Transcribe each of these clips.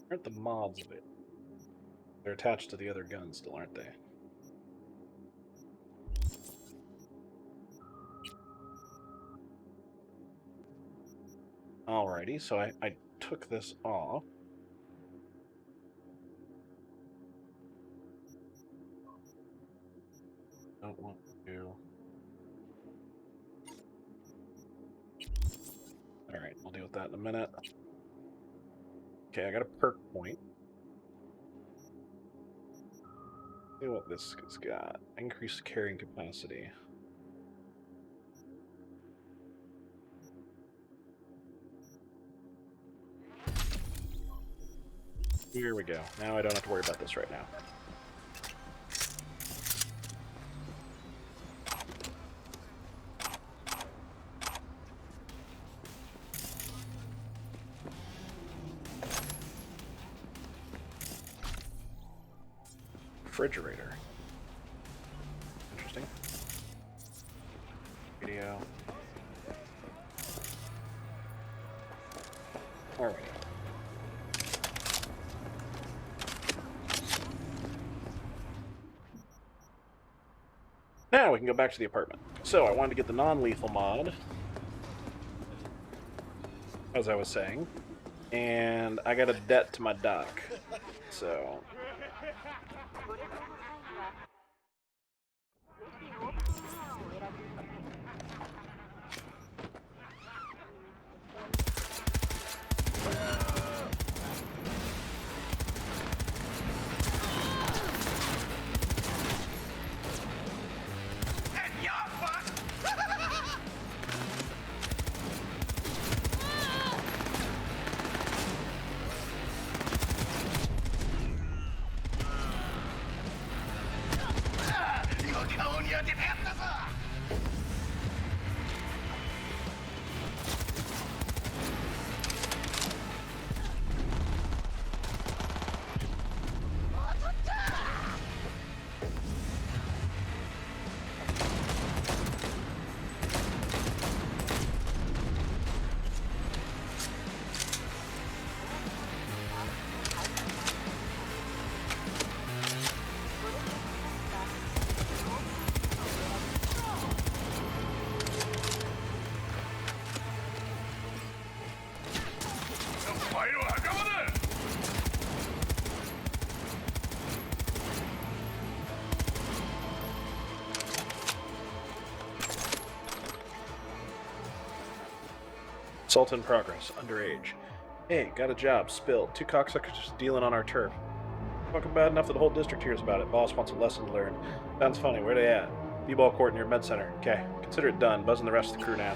Aren't the mods of it? They're attached to the other guns still, aren't they? Alrighty, so I took this off. Don't want to. Alright, we'll deal with that in a minute. Okay, I got a perk point. See what this has got. Increased carrying capacity. Here we go. Now I don't have to worry about this right now. Refrigerator. Interesting. Radio. Alrighty. Now we can go back to the apartment. So I wanted to get the non-lethal mod, as I was saying, and I got a debt to my doc. So assault in progress, underage. Hey, got a job, spilled. 2 cocksuckers just dealing on our turf. Fucking bad enough that the whole district hears about it. Boss wants a lesson learned. Sounds funny, where they at? B-ball court near Med Center. Okay, consider it done. Buzzing the rest of the crew now.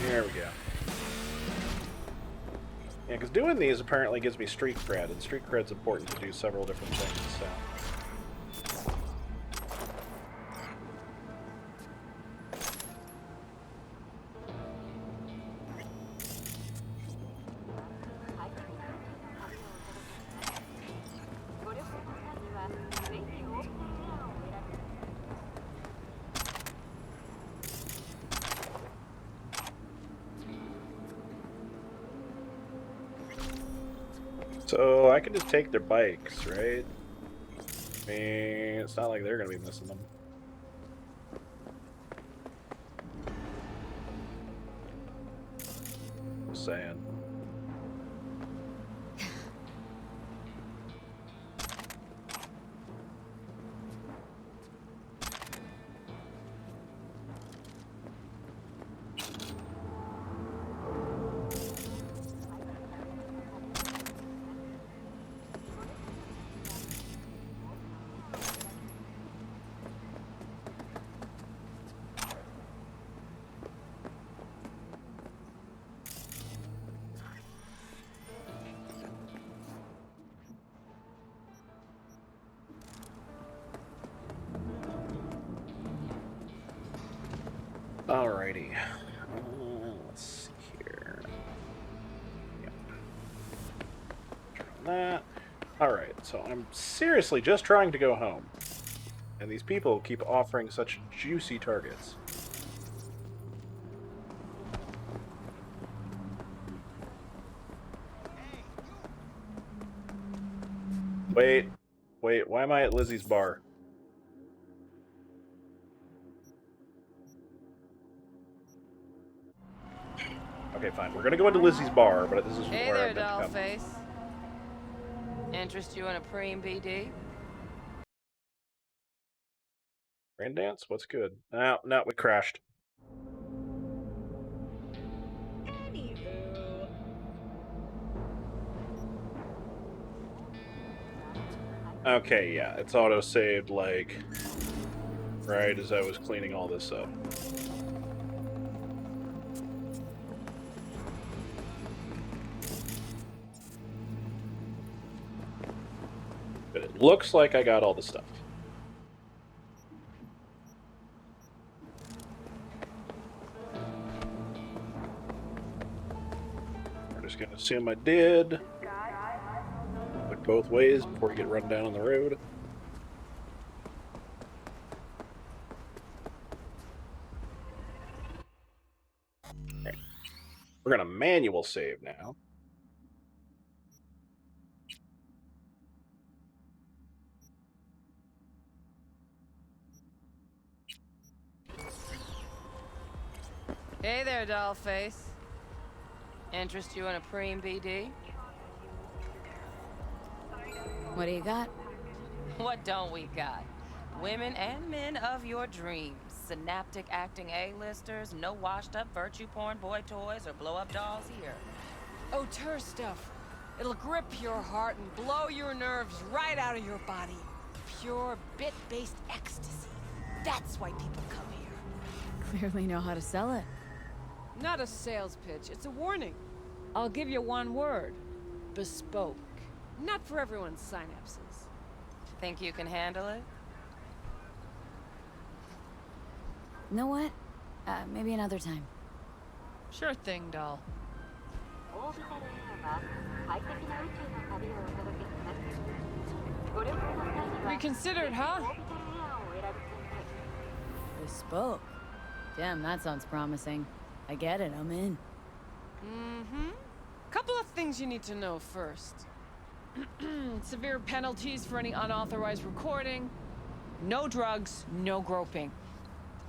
There we go. Yeah, because doing these apparently gives me street cred, and street cred's important to do several different things, so... So I can just take their bikes, right? I mean, it's not like they're gonna be missing them. saying. Alrighty. Let's see here. Yep. Turn on that. Alright, so I'm seriously just trying to go home. And these people keep offering such juicy targets. Wait, why am I at Lizzie's bar? Okay, fine. We're gonna go into Lizzie's bar, but this is Hey where there, I've been to come. dollface. Interest you in a preem BD? Rain dance? What's good? No, we crashed. Anywho. Okay, yeah, it's auto-saved, like, right as I was cleaning all this up. But it looks like I got all the stuff. We're just gonna assume I did. Look both ways before you get run down on the road. Okay. We're gonna manual save now. Hey there, dollface. Interest you in a preem BD? What do you got? What don't we got? Women and men of your dreams. Synaptic acting A-listers, no washed-up virtue porn boy toys or blow-up dolls here. Auteur stuff. It'll grip your heart and blow your nerves right out of your body. Pure bit-based ecstasy. That's why people come here. Clearly know how to sell it. Not a sales pitch, it's a warning. I'll give you one word. Bespoke. Not for everyone's synapses. Think you can handle it? Know what? Maybe another time. Sure thing, doll. Reconsidered, huh? Bespoke. Damn, that sounds promising. I get it, I'm in. Mm-hmm. Couple of things you need to know first. Severe penalties for any unauthorized recording. No drugs, no groping.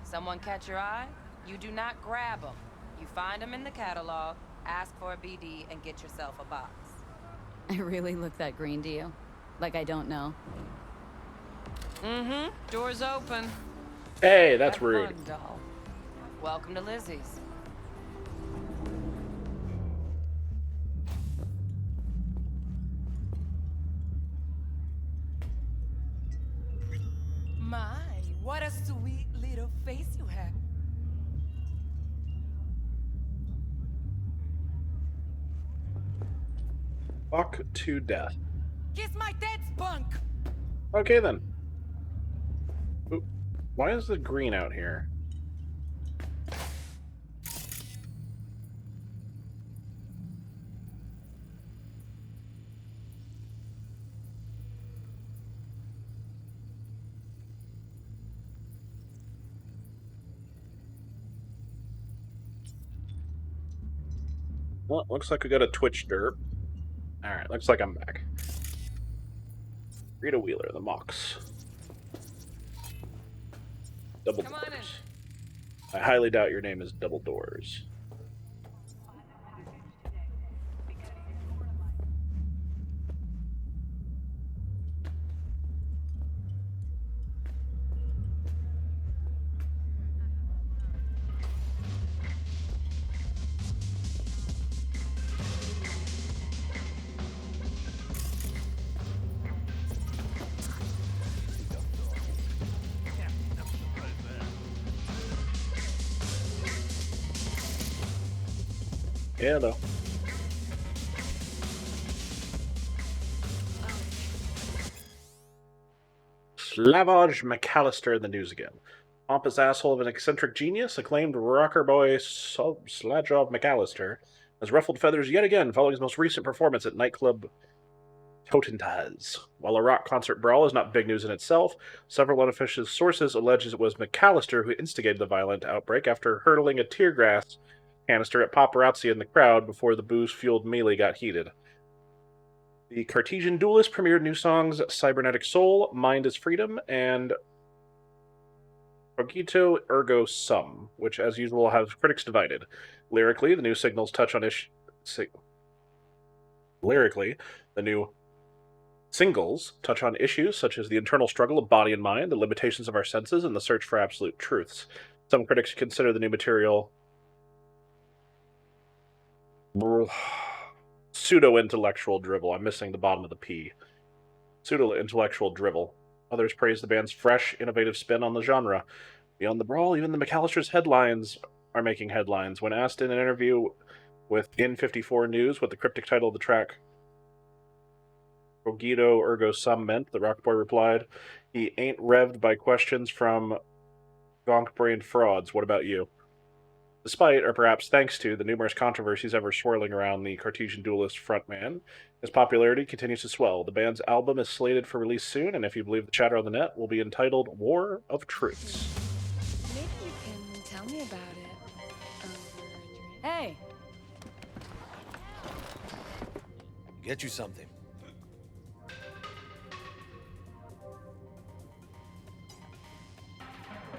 Someone catch your eye? You do not grab them. You find them in the catalog, ask for a BD, and get yourself a box. I really look that green to you? Like I don't know. Mm-hmm. Door's open. Hey, that's Have rude. fun, doll. Welcome to Lizzie's. My, what a sweet little face you have. Fuck to death. Kiss my dead spunk. Okay then. Oop. Why is the green out here? Well, looks like we got a Twitch derp. Alright, looks like I'm back. Rita Wheeler, the Mox. Double Come on in. Doors. I highly doubt your name is Double Doors. Hello. Slavoj McAllister in the news again. Pompous asshole of an eccentric genius, acclaimed rocker boy Slavoj McAllister has ruffled feathers yet again following his most recent performance at nightclub Totentaz. While a rock concert brawl is not big news in itself, several unofficial sources allege it was McAllister who instigated the violent outbreak after hurtling a tear gas canister at paparazzi in the crowd before the booze-fueled melee got heated. The Cartesian Duelist premiered new songs Cybernetic Soul, Mind is Freedom, and Cogito Ergo Sum, which, as usual, have critics divided. Lyrically, the new singles touch on issues such as the internal struggle of body and mind, the limitations of our senses, and the search for absolute truths. Some critics consider the new material pseudo-intellectual drivel. I'm missing the bottom of the P. Pseudo-intellectual drivel. Others praise the band's fresh, innovative spin on the genre. Beyond the brawl, even the McAllister's headlines are making headlines. When asked in an interview with N54 News what the cryptic title of the track Cogito Ergo Sum meant, the rock boy replied, "He ain't revved by questions from gonk-brained frauds. What about you?" Despite, or perhaps thanks to, the numerous controversies ever swirling around the Cartesian Duelist frontman, his popularity continues to swell. The band's album is slated for release soon, and if you believe the chatter on the net, will be entitled War of Truths. Maybe you can tell me about it. Hey! Get you something.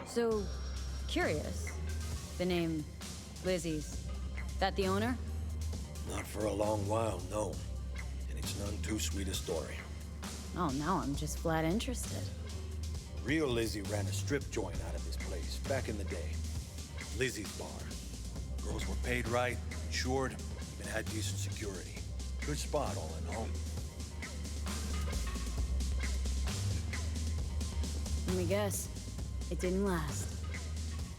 So, curious. The name Lizzie's. That the owner? Not for a long while, no. And it's none too sweet a story. Oh, now I'm just flat interested. Real Lizzie ran a strip joint out of this place back in the day. Lizzie's bar. Girls were paid right, insured, even had decent security. Good spot, all in all. Let me guess. It didn't last.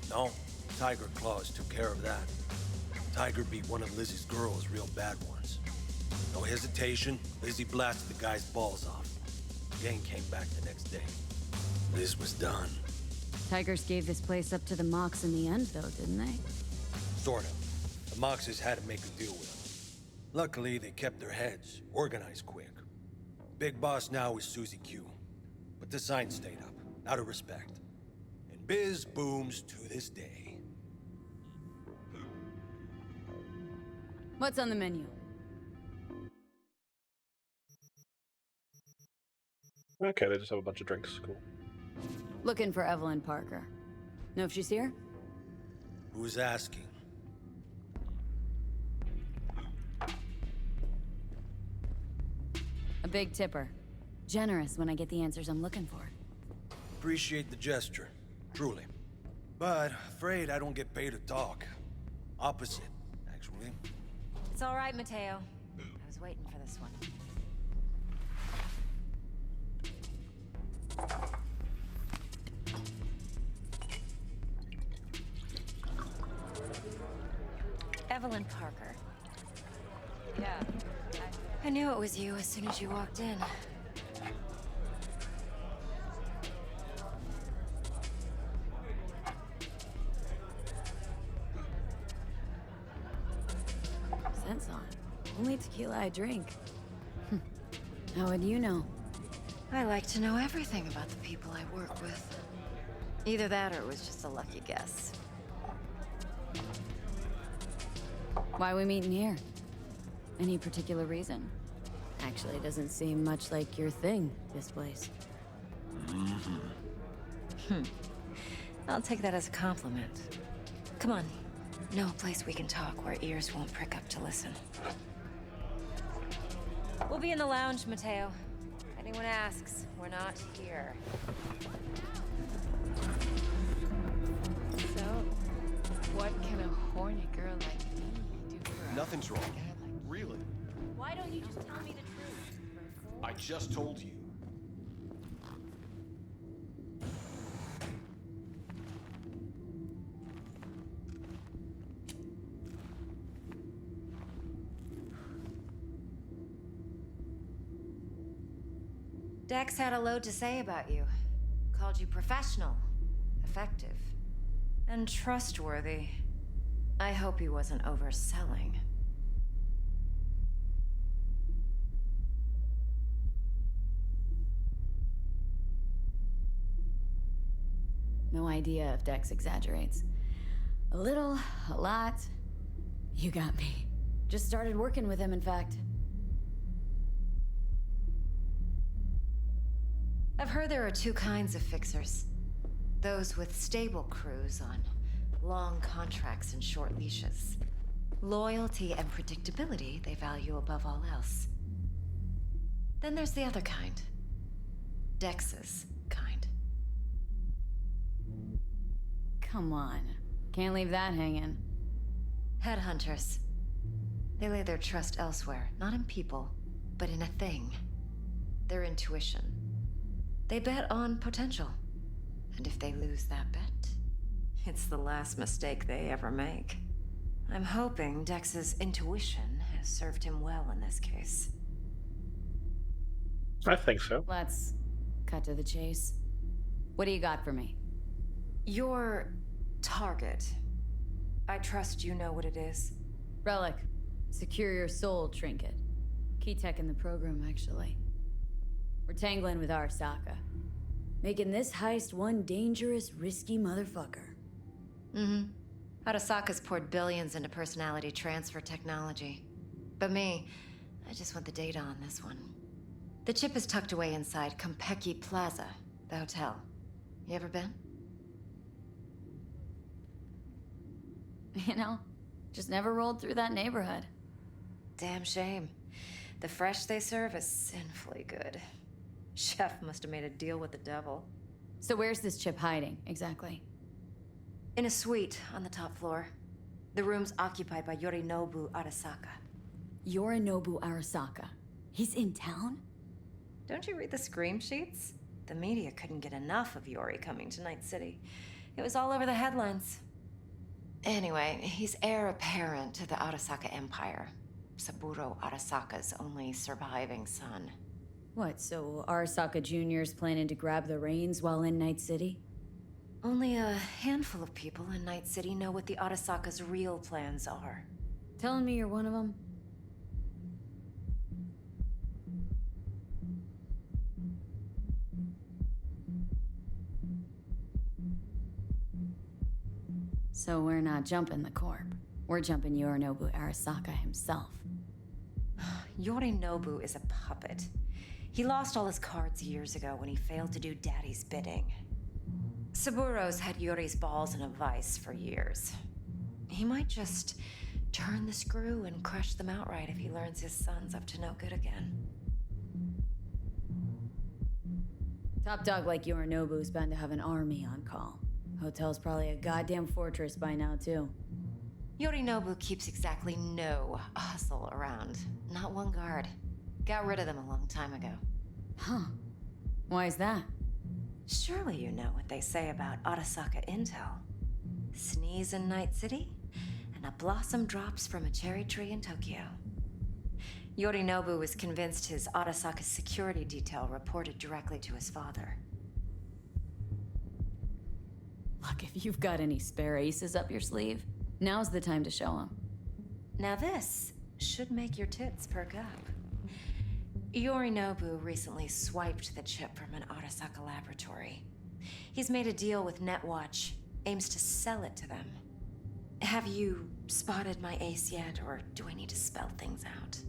No, Tiger Claws took care of that. Tiger beat one of Lizzie's girls real bad once. No hesitation, Lizzie blasted the guy's balls off. Gang came back the next day. Liz was done. Tigers gave this place up to the Mox in the end, though, didn't they? Sort of. The Moxes had to make a deal with them. Luckily, they kept their heads, organized quick. Big boss now is Susie Q. But the sign stayed up, out of respect. And biz booms to this day. What's on the menu? Okay, they just have a bunch of drinks. Cool. Looking for Evelyn Parker. Know if she's here? Who's asking? A big tipper. Generous when I get the answers I'm looking for. Appreciate the gesture, truly. But afraid I don't get paid to talk. Opposite, actually. It's all right, Mateo. I was waiting for this one. Evelyn Parker. Yeah. I knew it was you as soon as you walked in. Scent's on. Only tequila I drink. How would you know? I like to know everything about the people I work with. Either that or it was just a lucky guess. Why we meeting here? Any particular reason? Actually, it doesn't seem much like your thing, this place. I'll take that as a compliment. Come on. Know a place we can talk where ears won't prick up to listen. We'll be in the lounge, Mateo. If anyone asks, we're not here. So, what can a horny girl like me do for Nothing's a wrong. guy like Really? Why don't you just tell me the truth? I just told you. Dex had a load to say about you. Called you professional, effective, and trustworthy. I hope he wasn't overselling. No idea if Dex exaggerates. A little, a lot. You got me. Just started working with him, in fact. I've heard there are two kinds of fixers. Those with stable crews on long contracts and short leashes. Loyalty and predictability they value above all else. Then there's the other kind. Dex's kind. Come on. Can't leave that hanging. Headhunters. They lay their trust elsewhere, not in people, but in a thing. Their intuition. They bet on potential. And if they lose that bet, it's the last mistake they ever make. I'm hoping Dex's intuition has served him well in this case. I think so. Let's cut to the chase. What do you got for me? Your target. I trust you know what it is. Relic. Secure your soul trinket. Key tech in the program, actually. We're tangling with Arasaka. Making this heist one dangerous, risky motherfucker. Mm-hmm. Arasaka's poured billions into personality transfer technology. But me, I just want the data on this one. The chip is tucked away inside Konpeki Plaza, the hotel. You ever been? You know, just never rolled through that neighborhood. Damn shame. The fresh they serve is sinfully good. Chef must have made a deal with the devil. So where's this chip hiding, exactly? In a suite on the top floor. The room's occupied by Yorinobu Arasaka. Yorinobu Arasaka. He's in town? Don't you read the scream sheets? The media couldn't get enough of Yori coming to Night City. It was all over the headlines. Anyway, he's heir apparent to the Arasaka Empire. Saburo Arasaka's only surviving son. What, so Arasaka Jr.'s planning to grab the reins while in Night City? Only a handful of people in Night City know what the Arasaka's real plans are. Telling me you're one of them? So we're not jumping the corp. We're jumping Yorinobu Arasaka himself. Yorinobu is a puppet. He lost all his cards years ago when he failed to do Daddy's bidding. Saburo's had Yori's balls in a vice for years. He might just turn the screw and crush them outright if he learns his son's up to no good again. Top dog like Yorinobu's bound to have an army on call. Hotel's probably a goddamn fortress by now, too. Yorinobu keeps exactly no hustle around. Not one guard. Got rid of them a long time ago. Huh. Why is that? Surely you know what they say about Arasaka intel. Sneeze in Night City, and a blossom drops from a cherry tree in Tokyo. Yorinobu was convinced his Arasaka security detail reported directly to his father. Look, if you've got any spare aces up your sleeve, now's the time to show them. Now this should make your tits perk up. Yorinobu recently swiped the chip from an Arasaka laboratory. He's made a deal with Netwatch, aims to sell it to them. Have you spotted my ace yet, or do I need to spell things out?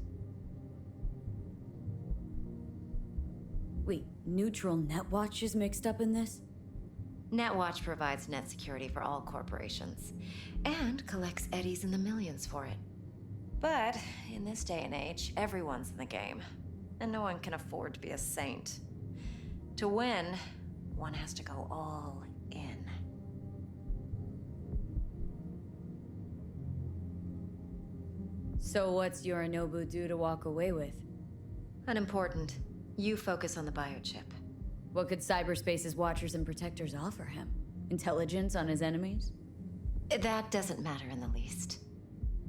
Wait, neutral Netwatch is mixed up in this? Netwatch provides net security for all corporations, and collects eddies in the millions for it. But in this day and age, everyone's in the game, and no one can afford to be a saint. To win, one has to go all in. So what's Yorinobu due to walk away with? Unimportant. You focus on the biochip. What could cyberspace's watchers and protectors offer him? Intelligence on his enemies? That doesn't matter in the least.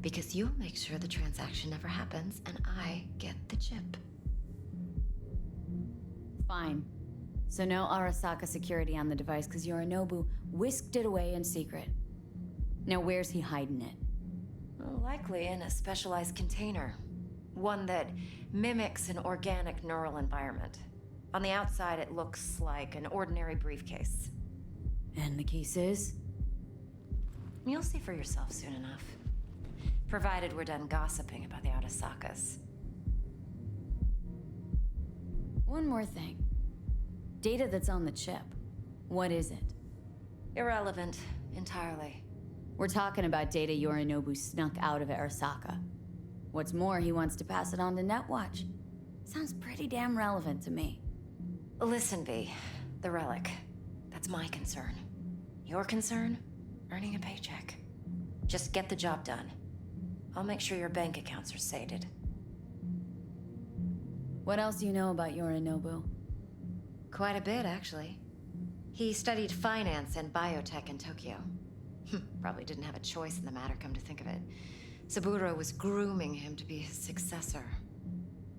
Because you'll make sure the transaction never happens, and I get the chip. Fine. So no Arasaka security on the device because Yorinobu whisked it away in secret. Now where's he hiding it? Well, likely in a specialized container. One that mimics an organic neural environment. On the outside, it looks like an ordinary briefcase. And the case is? You'll see for yourself soon enough. Provided we're done gossiping about the Arasakas. One more thing. Data that's on the chip. What is it? Irrelevant, entirely. We're talking about data Yorinobu snuck out of Arasaka. What's more, he wants to pass it on to Netwatch. Sounds pretty damn relevant to me. Listen, V. The relic. That's my concern. Your concern? Earning a paycheck. Just get the job done. I'll make sure your bank accounts are sated. What else do you know about Yorinobu? Quite a bit, actually. He studied finance and biotech in Tokyo. Probably didn't have a choice in the matter, come to think of it. Saburo was grooming him to be his successor.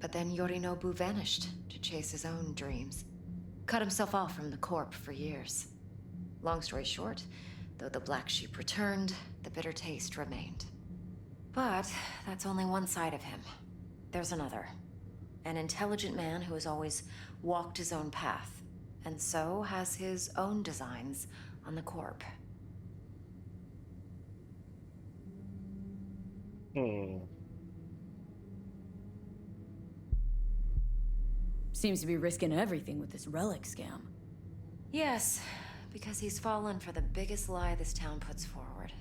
But then Yorinobu vanished to chase his own dreams. Cut himself off from the Corp for years. Long story short, though the black sheep returned, the bitter taste remained. But that's only one side of him. There's another. An intelligent man who has always walked his own path, and so has his own designs on the Corp. Seems to be risking everything with this relic scam. Yes, because he's fallen for the biggest lie this town puts forward.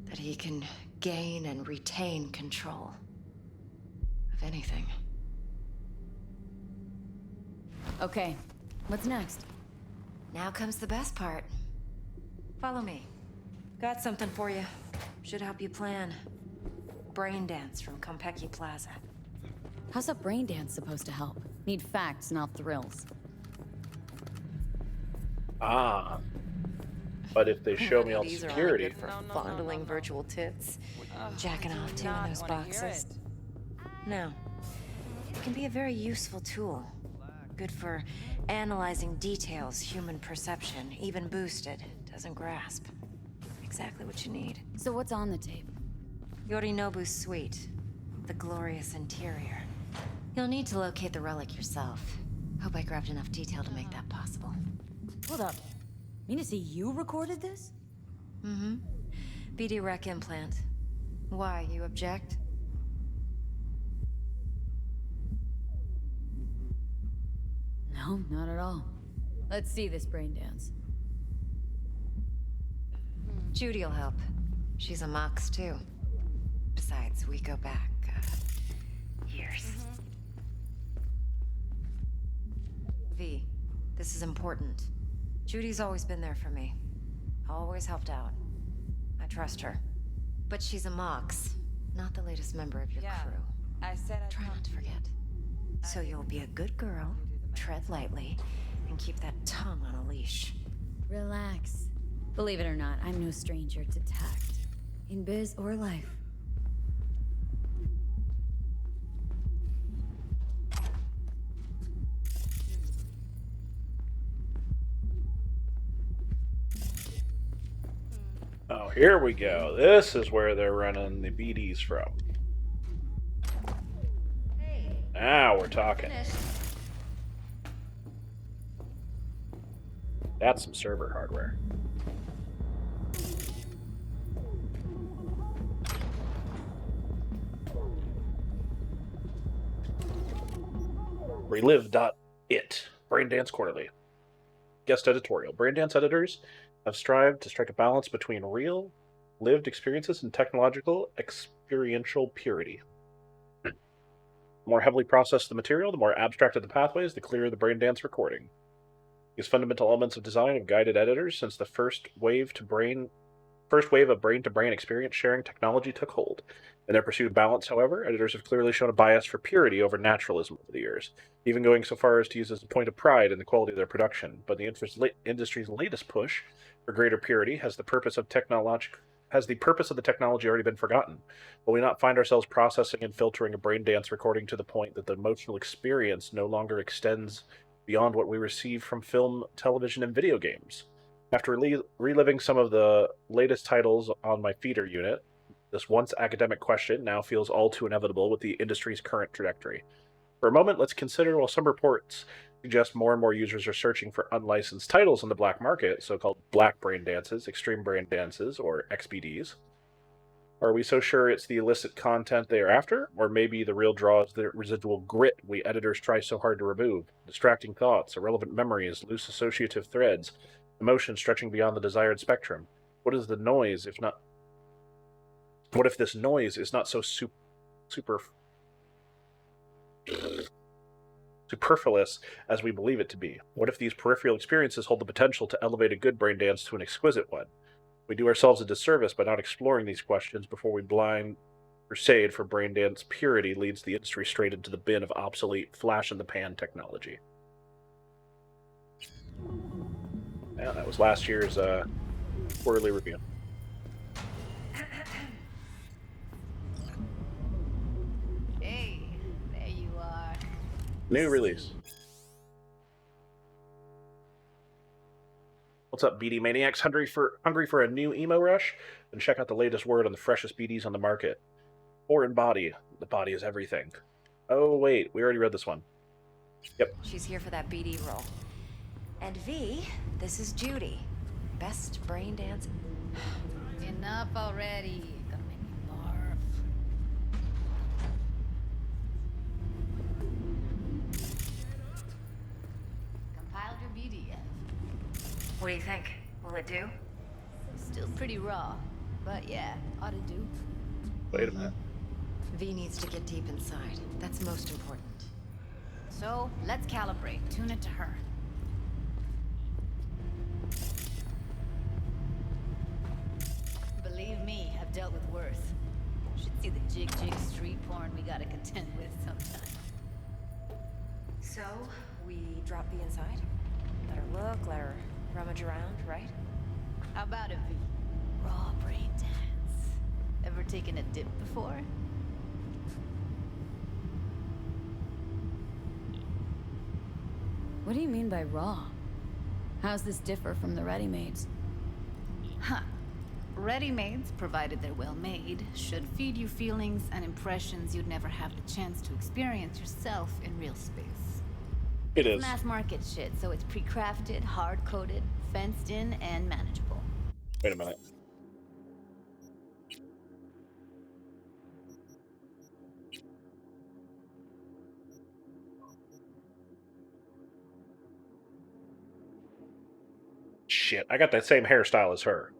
That he can gain and retain control of anything. Okay, what's next? Now comes the best part. Follow me. Got something for you. Should help you plan. Brain dance from Konpeki Plaza. How's a brain dance supposed to help? Need facts, not thrills. Ah. But if they show me all the These security... are only good for fondling virtual tits. Jacking off to in those boxes. No. It can be a very useful tool. Good for analyzing details human perception, even boosted, doesn't grasp. Exactly what you need. So what's on the tape? Yorinobu's suite. The glorious interior. You'll need to locate the relic yourself. Hope I grabbed enough detail to make that possible. Hold up. Mean to say you recorded this? Mm-hmm. BD Rec implant. Why, you object? No, not at all. Let's see this brain dance. Judy'll help. She's a Mox, too. Besides, we go back, years. V, this is important. Judy's always been there for me. Always helped out. I trust her. But she's a Mox, not the latest member of your crew. I said I'd Try not to forget. So you'll be a good girl, tread lightly, and keep that tongue on a leash. Relax. Believe it or not, I'm no stranger to tact. In biz or life. Oh, here we go. This is where they're running the BDs from. Hey, Now we're talking. finished. That's some server hardware. Relive.it. Braindance Quarterly. Guest editorial. Braindance editors have strived to strike a balance between real, lived experiences and technological, experiential purity. The more heavily processed the material, the more abstracted the pathways, the clearer the Braindance recording. These fundamental elements of design have guided editors since the first wave of brain-to-brain experience sharing technology took hold. In their pursuit of balance, however, editors have clearly shown a bias for purity over naturalism over the years, even going so far as to use as a point of pride in the quality of their production. But the industry's latest push for greater purity has the purpose of the technology already been forgotten? Will we not find ourselves processing and filtering a brain dance recording to the point that the emotional experience no longer extends beyond what we receive from film, television, and video games. After reliving some of the latest titles on my feeder unit, this once academic question now feels all too inevitable with the industry's current trajectory. For a moment, let's consider while some reports suggest more and more users are searching for unlicensed titles on the black market, so called black brain dances, extreme brain dances, or XBDs. Are we so sure it's the illicit content they are after? Or maybe the real draw is the residual grit we editors try so hard to remove? Distracting thoughts, irrelevant memories, loose associative threads, emotion stretching beyond the desired spectrum. What is the noise, if not. What if this noise is not so superfluous as we believe it to be? What if these peripheral experiences hold the potential to elevate a good brain dance to an exquisite one? We do ourselves a disservice by not exploring these questions before we blind crusade for brain dance purity leads the industry straight into the bin of obsolete flash-in-the-pan technology. Yeah, that was last year's quarterly review. Hey, there you are. New release. What's up, BD Maniacs? Hungry for a new emo rush? Then check out the latest word on the freshest BDs on the market. Foreign Body. The body is everything. Oh, wait. We already read this one. Yep. She's here for that BD role. And V, this is Judy. Best brain dance. Enough already. Gonna make me barf. Compiled your BDF. What do you think? Will it do? Still pretty raw, but yeah, ought to do. Wait a minute. V needs to get deep inside. That's most important. So, let's calibrate. Tune it to her. Believe me, I've dealt with worse. Should see the jig street porn we gotta contend with sometimes. So, we drop V inside? Let her look, let her rummage around, right? How about it, V? Raw brain dance. Ever taken a dip before? What do you mean by raw? How's this differ from the ready-mades? Huh. Ready-mades, provided they're well made, should feed you feelings and impressions you'd never have the chance to experience yourself in real space. It is. Mass market shit, so it's pre-crafted, hard-coded, fenced in, and manageable. Wait a minute. Shit, I got that same hairstyle as her.